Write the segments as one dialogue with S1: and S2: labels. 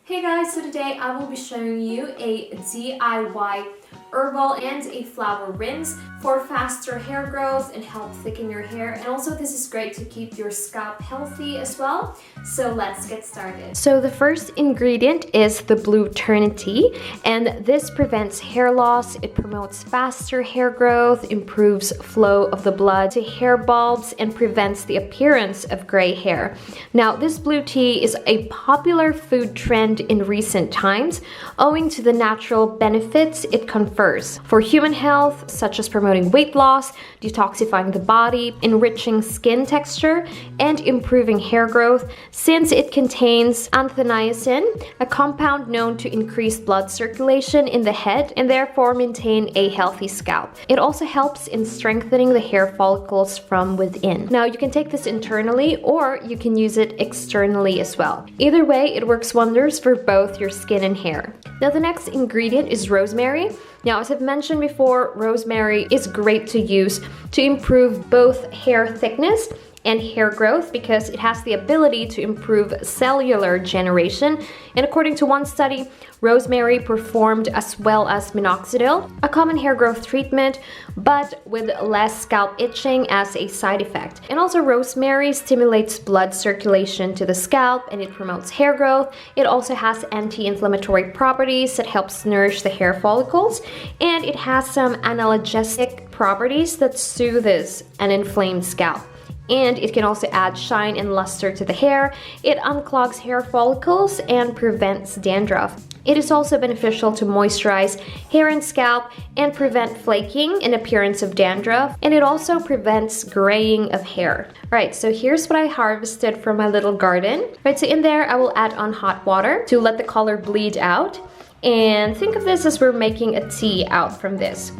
S1: Hey guys, so today I will be showing you a DIY herbal and a flower rinse for faster hair growth and help thicken your hair. And also this is great to keep your scalp healthy as well. So let's get started. So the first ingredient is the blue ternity, and this prevents hair loss. It promotes faster hair growth, improves flow of the blood to hair bulbs, and prevents the appearance of gray hair. Now this blue tea is a popular food trend in recent times owing to the natural benefits it confers for human health, such as promoting weight loss, detoxifying the body, enriching skin texture, and improving hair growth, since it contains anthracene, a compound known to increase blood circulation in the head and therefore maintain a healthy scalp. It also helps in strengthening the hair follicles from within. Now you can take this internally or you can use it externally as well. Either way, it works wonders for both your skin and hair. Now the next ingredient is rosemary. Now, as I've mentioned before, rosemary is great to use to improve both hair thickness and hair growth because it has the ability to improve cellular generation. And according to one study, rosemary performed as well as minoxidil, a common hair growth treatment, but with less scalp itching as a side effect. And also rosemary stimulates blood circulation to the scalp and it promotes hair growth. It also has anti-inflammatory properties that helps nourish the hair follicles, and it has some analgesic properties that soothes an inflamed scalp. And it can also add shine and luster to the hair. It unclogs hair follicles and prevents dandruff. It is also beneficial to moisturize hair and scalp and prevent flaking and appearance of dandruff. And it also prevents graying of hair. Alright, so here's what I harvested from my little garden. Right, so in there I will add on hot water to let the color bleed out. And think of this as we're making a tea out from this.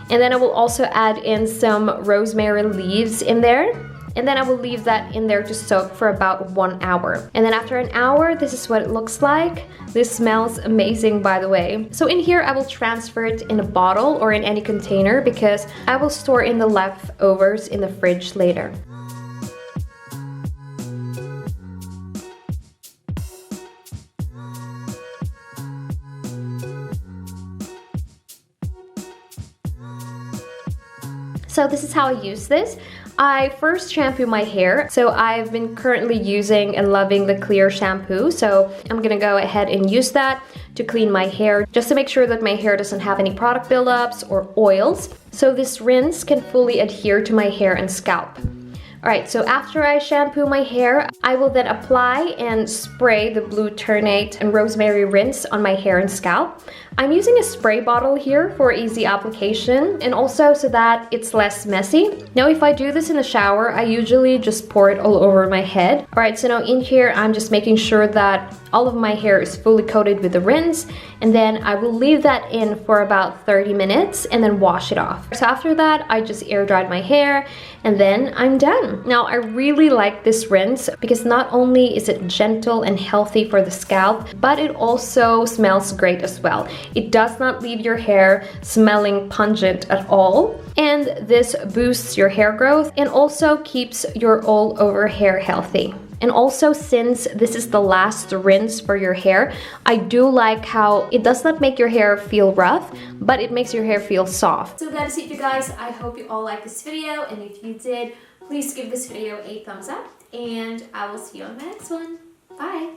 S1: And then I will also add in some rosemary leaves in there. And then I will leave that in there to soak for about 1 hour. And then after an hour, this is what it looks like. This smells amazing, by the way. So in here, I will transfer it in a bottle or in any container because I will store in the leftovers in the fridge later. So this is how I use this. I first shampoo my hair. So I've been currently using and loving the clear shampoo. So I'm gonna go ahead and use that to clean my hair, just to make sure that my hair doesn't have any product buildups or oils. So this rinse can fully adhere to my hair and scalp. Alright, so after I shampoo my hair, I will then apply and spray the blue ternate and rosemary rinse on my hair and scalp. I'm using a spray bottle here for easy application and also so that it's less messy. Now if I do this in the shower, I usually just pour it all over my head. Alright, so now in here I'm just making sure that all of my hair is fully coated with the rinse, and then I will leave that in for about 30 minutes and then wash it off. So after that, I just air dried my hair and then I'm done. Now I really like this rinse because not only is it gentle and healthy for the scalp, but it also smells great as well. It does not leave your hair smelling pungent at all. And this boosts your hair growth and also keeps your all over hair healthy. And also, since this is the last rinse for your hair, I do like how it does not make your hair feel rough, but it makes your hair feel soft. So that is it, you guys. I hope you all liked this video, and if you did, please give this video a thumbs up, and I will see you on the next one. Bye!